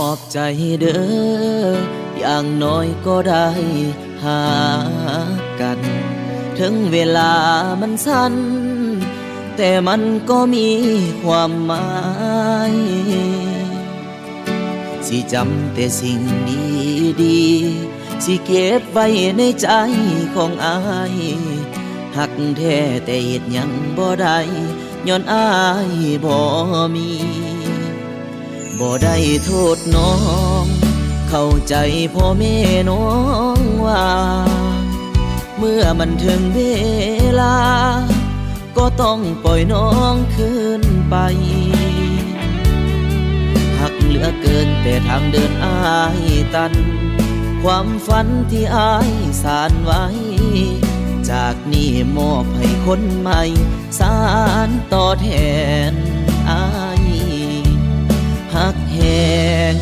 อบใจเด้ออย่างน้อยก็ได้หากันถึงเวลามันสั้นแต่มันก็มีความหมายสิจำแต่สิ่งดีๆสิเก็บไว้ในใจของอายหักแท้แต่เหตุหยังบ่ได้ย้อนอายบ่มีบ่ได้โทษน้องเข้าใจพ่อแม่น้องว่าเมื่อมันถึงเวลาก็ต้องปล่อยน้องคืนไปหักเหลือเกินแต่ทางเดินอายตันความฝันที่อายสานไว้จากนี้มอบให้คนใหม่สานต่อแทนอายหักแหง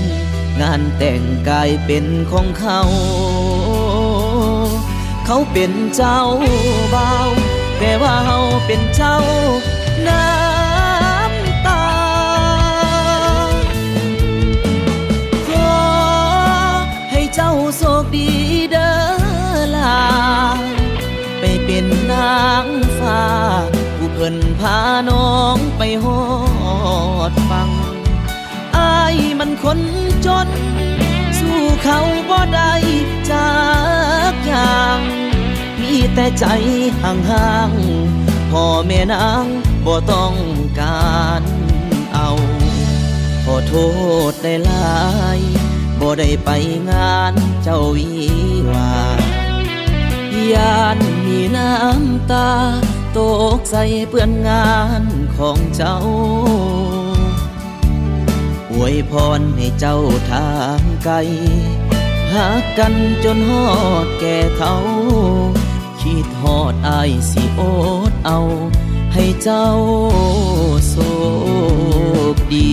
งานแต่งกลายเป็นของเขา เขาเป็นเจ้าบ่าวแต่ว่าเฮาเป็นเจ้าน้ำตาขอให้เจ้าโชคดีเด้อล่ะไปเป็นนางฟ้าผู้เพิ่นพาน้องไปฮอดฟังอายมันคนจนสู้เขาบ่ได้จากอย่างมีแต่ใจห่างๆพ่อแม่นางบ่ต้องการเอาขอโทษได้หลายบ่ได้ไปงานเจ้าวิวาญาณมีน้ำตาตกใส่เปื้อนงานของเจ้าอวยพรให้เจ้าทางไกลหากันจนฮอดแก่เฒ่าคิดฮอดอายสิอดเอาให้เจ้าโชคดี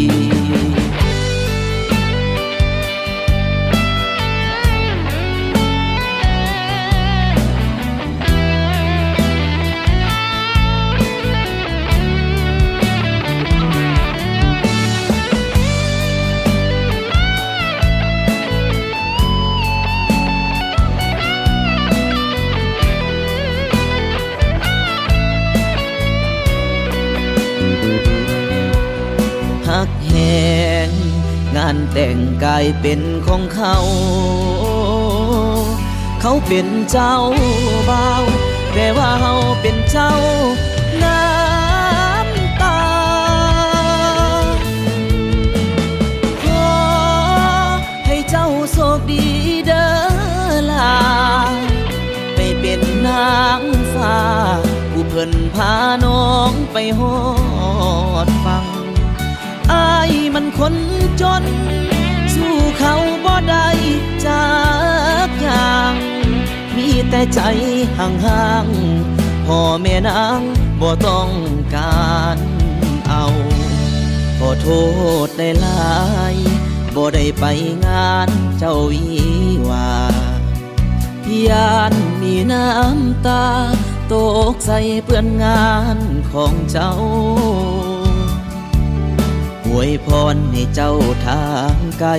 หักแหงงานแต่งกลายเป็นของเขา เขาเป็นเจ้าบ่าวแต่ว่าเฮาเป็นเจ้าน้ำตาขอให้เจ้าโชคดีเด้อล่ะไปเป็นนางฟ้าผู้เพิ่นพาน้องไปฮอดฟังอายมันคนจนสู้เขาบ่ได้จากอย่างมีแต่ใจห่างๆพ่อแม่นางบ่ต้องการเอาขอโทษได้หลายบ่ได้ไปงานเจ้าวิวาญาณมีน้ำตาตกใส่เปื้อนงานของเจ้าอวยพรให้เจ้าทางไกล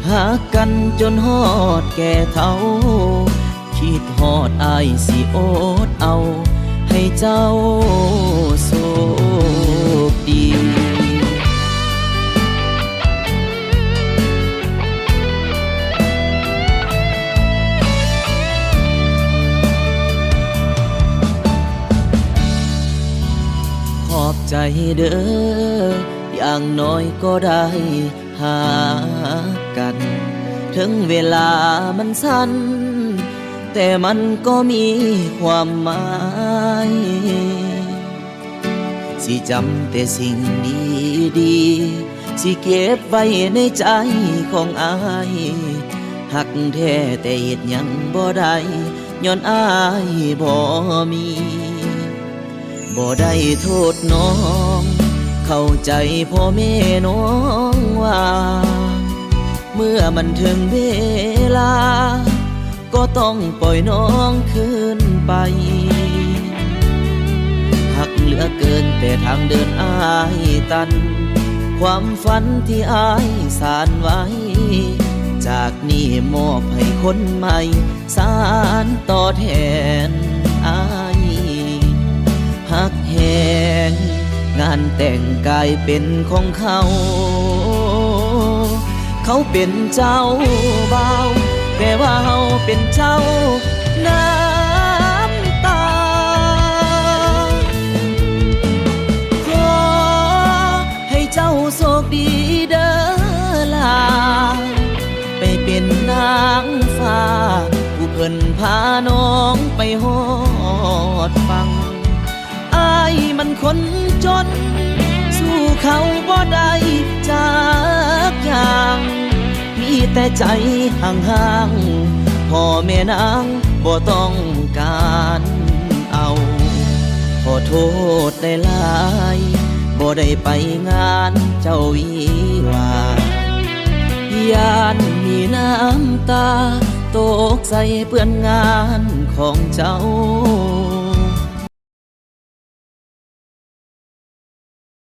หากันจนฮอดแก่เฒ่าคิดฮอดอายสิอดเอาให้เจ้าโชคดีขอบใจเด้ออย่างน้อยก็ได้หากันถึงเวลามันสั้นแต่มันก็มีความหมายสิจำแต่สิ่งดีๆสิเก็บไว้ในใจของอายหักแท้แต่เหตุหยังบ่ได้ย้อนอายบ่มีบ่ได้โทษน้องเข้าใจพ่อแม่น้องว่าเมื่อมันถึงเวลาก็ต้องปล่อยน้องคืนไปหักเหลือเกินแต่ทางเดินอายตัน ความฝันที่อายสานไว้ จากนี้มอบให้คนใหม่สานต่อแทนอายหักแหงงานแต่งกลายเป็นของเขา เขาเป็นเจ้าบ่าวแต่ว่าเฮาเป็นเจ้าน้ำตา ขอให้เจ้าโชคดีเด้อล่ะไปเป็นนางฟ้าผู้เพิ่นพาน้องไปฮอดฟังอายมันคนจนสู้เขาบ่ได้จากอย่างมีแต่ใจห่างๆพ่อแม่นางบ่ต้องการเอาขอโทษได้หลายบ่ได้ไปงานเจ้าวิวาญาณมีน้ำตาตกใส่เปื้อนงานของเจ้า